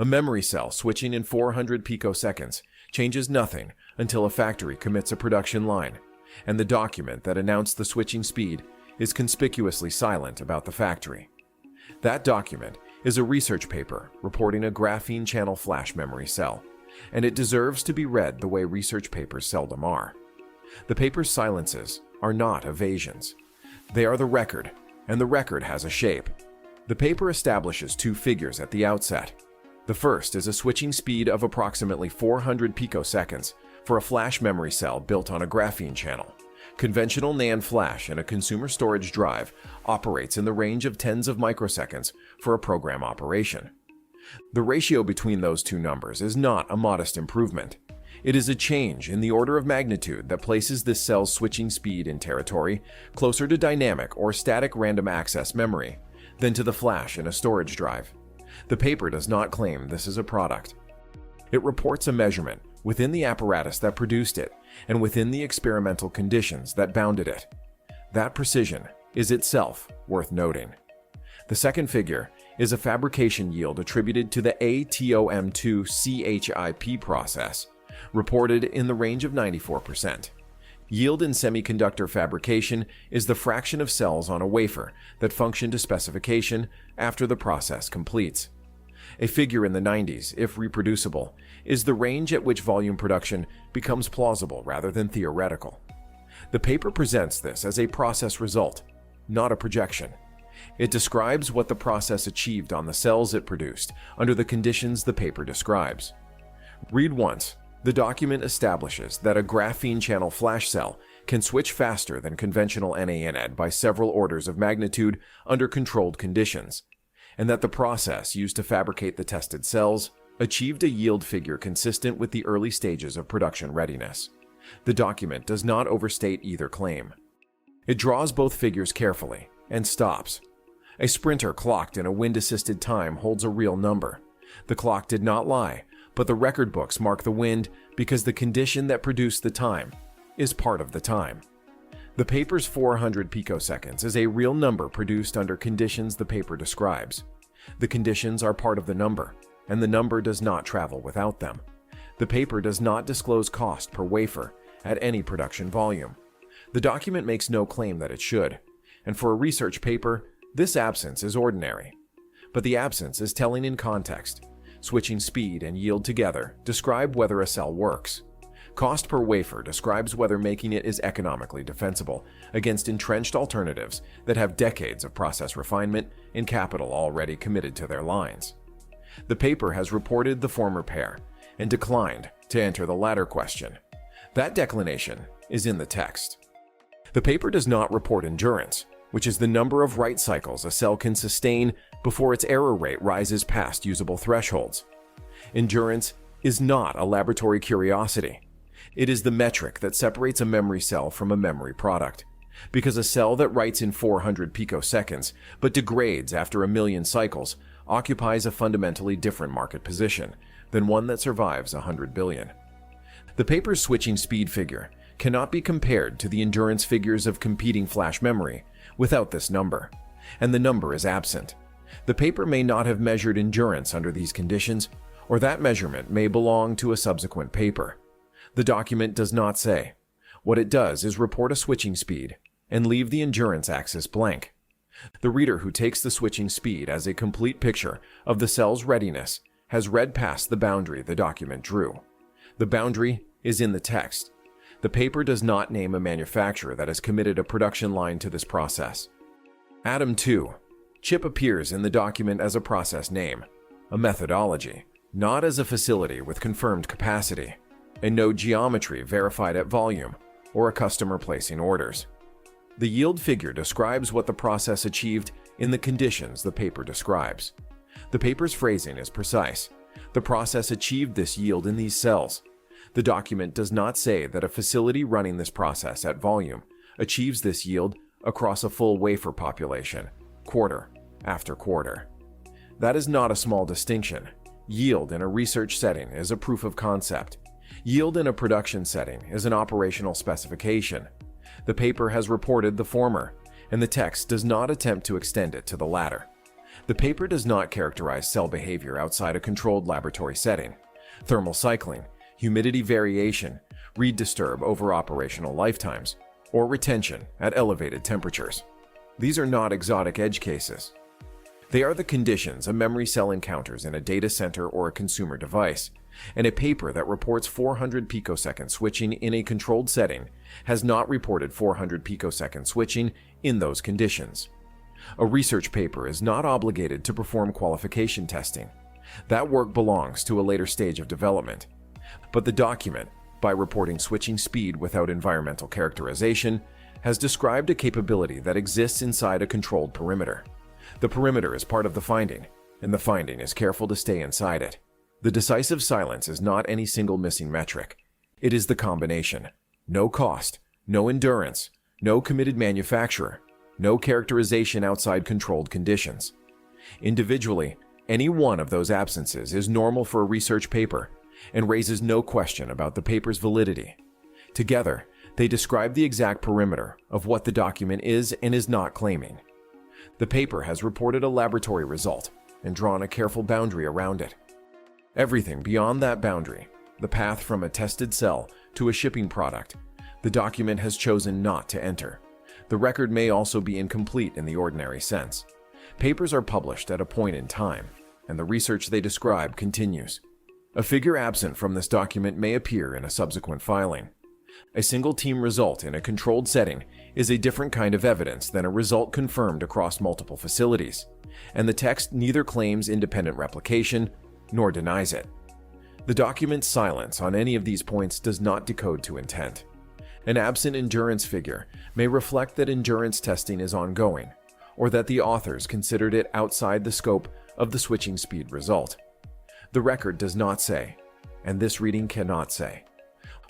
A memory cell switching in 400 picoseconds changes nothing until a factory commits a production line, and the document that announced the switching speed is conspicuously silent about the factory. That document is a research paper reporting a graphene-channel flash memory cell, and it deserves to be read the way research papers seldom are. The paper's silences are not evasions. They are the record, and the record has a shape. The paper establishes two figures at the outset. The first is a switching speed of approximately 400 picoseconds for a flash memory cell built on a graphene channel. Conventional NAND flash in a consumer storage drive operates in the range of tens of microseconds for a program operation. The ratio between those two numbers is not a modest improvement. It is a change in the order of magnitude that places this cell's switching speed in territory closer to dynamic or static random access memory than to the flash in a storage drive. The paper does not claim this is a product. It reports a measurement within the apparatus that produced it and within the experimental conditions that bounded it. That precision is itself worth noting. The second figure is a fabrication yield attributed to the ATOM2 CHIP process, reported in the range of 94%. Yield in semiconductor fabrication is the fraction of cells on a wafer that function to specification after the process completes. A figure in the 90s, if reproducible, is the range at which volume production becomes plausible rather than theoretical. The paper presents this as a process result, not a projection. It describes what the process achieved on the cells it produced under the conditions the paper describes. Read once. The document establishes that a graphene-channel flash cell can switch faster than conventional NAND by several orders of magnitude under controlled conditions, and that the process used to fabricate the tested cells achieved a yield figure consistent with the early stages of production readiness. The document does not overstate either claim. It draws both figures carefully and stops. A sprinter clocked in a wind-assisted time holds a real number. The clock did not lie, but the record books mark the wind because the condition that produced the time is part of the time. The paper's 400 picoseconds is a real number produced under conditions the paper describes. The conditions are part of the number, and the number does not travel without them. The paper does not disclose cost per wafer at any production volume. The document makes no claim that it should, and for a research paper, this absence is ordinary. But the absence is telling in context. Switching speed and yield together describe whether a cell works. Cost per wafer describes whether making it is economically defensible against entrenched alternatives that have decades of process refinement and capital already committed to their lines. The paper has reported the former pair and declined to enter the latter question. That declination is in the text. The paper does not report endurance, which is the number of write cycles a cell can sustain before its error rate rises past usable thresholds. Endurance is not a laboratory curiosity. It is the metric that separates a memory cell from a memory product, because a cell that writes in 400 picoseconds but degrades after 1,000,000 cycles occupies a fundamentally different market position than one that survives 100 billion. The paper's switching speed figure cannot be compared to the endurance figures of competing flash memory without this number, and the number is absent. The paper may not have measured endurance under these conditions, or that measurement may belong to a subsequent paper. The document does not say. What it does is report a switching speed and leave the endurance axis blank. The reader who takes the switching speed as a complete picture of the cell's readiness has read past the boundary the document drew. The boundary is in the text. The paper does not name a manufacturer that has committed a production line to this process. Atom 2. Chip appears in the document as a process name, a methodology, not as a facility with confirmed capacity, a node geometry verified at volume, or a customer placing orders. The yield figure describes what the process achieved in the conditions the paper describes. The paper's phrasing is precise. The process achieved this yield in these cells. The document does not say that a facility running this process at volume achieves this yield across a full wafer population, quarter after quarter. That is not a small distinction. Yield in a research setting is a proof of concept. Yield in a production setting is an operational specification. The paper has reported the former, and the text does not attempt to extend it to the latter. The paper does not characterize cell behavior outside a controlled laboratory setting. Thermal cycling, humidity variation, read disturb over operational lifetimes, or retention at elevated temperatures. These are not exotic edge cases. They are the conditions a memory cell encounters in a data center or a consumer device, and a paper that reports 400 picosecond switching in a controlled setting has not reported 400 picosecond switching in those conditions. A research paper is not obligated to perform qualification testing. That work belongs to a later stage of development. But the document, by reporting switching speed without environmental characterization, has described a capability that exists inside a controlled perimeter. The perimeter is part of the finding, and the finding is careful to stay inside it. The decisive silence is not any single missing metric. It is the combination. No cost, no endurance, no committed manufacturer, no characterization outside controlled conditions. Individually, any one of those absences is normal for a research paper and raises no question about the paper's validity. Together, they describe the exact perimeter of what the document is and is not claiming. The paper has reported a laboratory result and drawn a careful boundary around it. Everything beyond that boundary, the path from a tested cell to a shipping product, the document has chosen not to enter. The record may also be incomplete in the ordinary sense. Papers are published at a point in time, and the research they describe continues. A figure absent from this document may appear in a subsequent filing. A single team result in a controlled setting is a different kind of evidence than a result confirmed across multiple facilities, and the text neither claims independent replication nor denies it. The document's silence on any of these points does not decode to intent. An absent endurance figure may reflect that endurance testing is ongoing, or that the authors considered it outside the scope of the switching speed result. The record does not say, and this reading cannot say.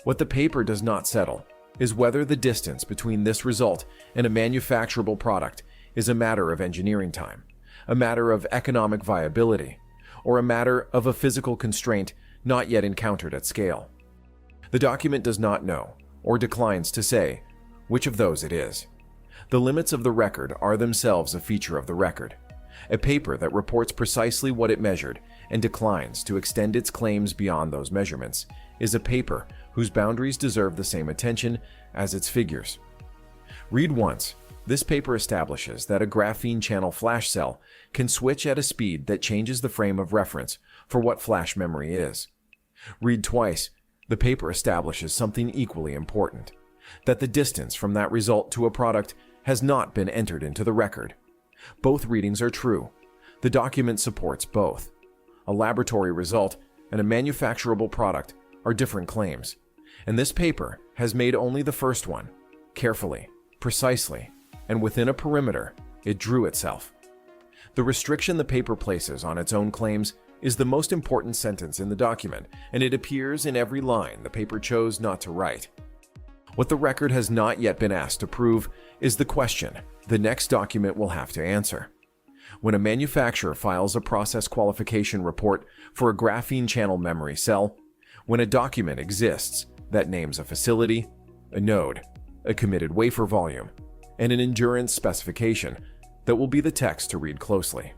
What the paper does not settle is whether the distance between this result and a manufacturable product is a matter of engineering time, a matter of economic viability, or a matter of a physical constraint not yet encountered at scale. The document does not know, or declines to say, which of those it is. The limits of the record are themselves a feature of the record. A paper that reports precisely what it measured and declines to extend its claims beyond those measurements is a paper whose boundaries deserve the same attention as its figures. Read once. This paper establishes that a graphene-channel flash cell can switch at a speed that changes the frame of reference for what flash memory is. Read twice. The paper establishes something equally important, that the distance from that result to a product has not been entered into the record. Both readings are true. The document supports both. A laboratory result and a manufacturable product are different claims, and this paper has made only the first one, carefully, precisely, and within a perimeter it drew itself. The restriction the paper places on its own claims is the most important sentence in the document, and it appears in every line the paper chose not to write. What the record has not yet been asked to prove is the question the next document will have to answer. When a manufacturer files a process qualification report for a graphene-channel memory cell, when a document exists that names a facility, a node, a committed wafer volume, and an endurance specification, that will be the text to read closely.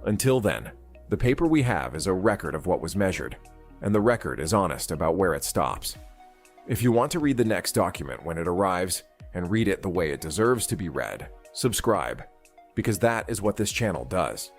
Until then, the paper we have is a record of what was measured, and the record is honest about where it stops. If you want to read the next document when it arrives, and read it the way it deserves to be read, subscribe, because that is what this channel does.